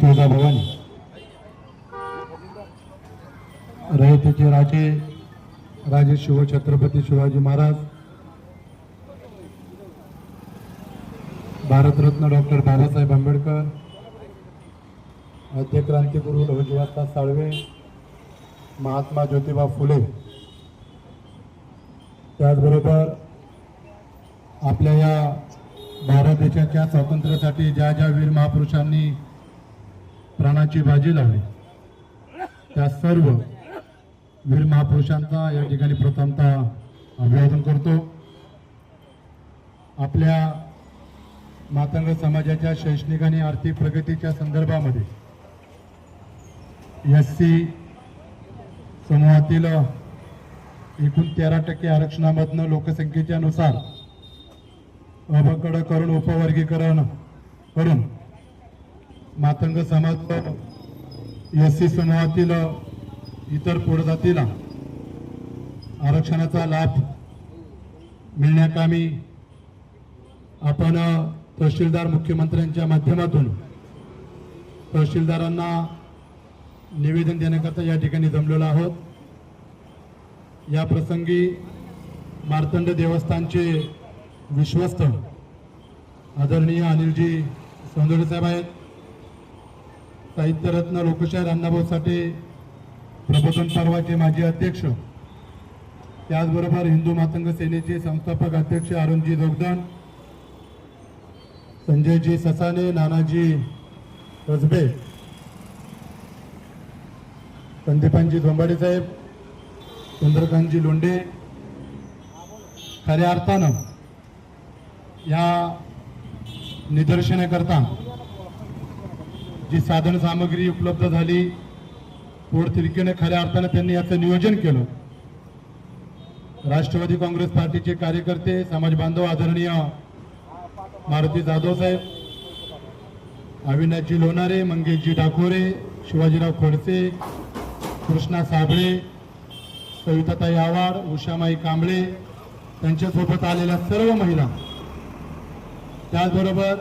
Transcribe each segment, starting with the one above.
तुळजाभवानी रयतेचे राजे राजे शिवछत्रपती शिवाजी महाराज, भारतरत्न डॉक्टर बाबासाहेब आंबेडकर, आद्य क्रांतिगुरु लहुजीवाता साळवे, महात्मा ज्योतिबा फुले, त्याचबरोबर आपल्या या भारत देशाच्या स्वातंत्र्यासाठी ज्या ज्या वीर महापुरुषांनी प्राणाची बाजी लावली त्या सर्व वीर महापुरुषांचा या ठिकाणी प्रथमतः अभिवादन करतो। आपल्या मातंग समाजाच्या शैक्षणिक आणि आर्थिक प्रगतीच्या संदर्भामध्ये एससी समूहातील एकूण 13% आरक्षणामधनं लोकसंख्येच्या नुसार अबकड करून उपवर्गीकरण करून मातंग समाज एससी समूहातील इतर प्रजातीला आरक्षणाचा लाभ मिळण्याकामी आपण तहसीलदार मुख्यमंत्र्यांच्या माध्यमातून तहसीलदारांना निवेदन देण्याकरता या ठिकाणी जमलेलो आहोत। या प्रसंगी मार्तंड देवस्थानचे विश्वस्त आदरणीय अनिलजी सोंदोडे साहेब आहेत, साहित्यरत्न लोकशाहीर अण्णाभाऊ साठे प्रबोधन पर्वाचे माजी अध्यक्ष, त्याचबरोबर हिंदू मातंग सेनेचे संस्थापक अध्यक्ष अरुणजी जोगदंड, संजयजी ससाने, नानाजी कसबे, संदीपानजी धोंबाडे साहेब, चंद्रकांतजी लोंढे। खऱ्या अर्थानं या निदर्शनाकरता जी साधन सामग्री उपलब्ध झाली, पोटतिडकीने खऱ्या अर्थानं त्यांनी याचं नियोजन केलं। राष्ट्रवादी काँग्रेस पार्टीचे कार्यकर्ते, समाज बांधव आदरणीय मारुती जाधव साहेब, अविनाशजी लोणारे, मंगेशजी डाकोरे, शिवाजीराव खोडसे, कृष्णा साबळे, सविताताई आवाड, उषामाई कांबळे, त्यांच्यासोबत आलेल्या सर्व महिला, त्याचबरोबर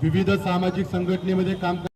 विविध सामाजिक संघटनेमध्ये काम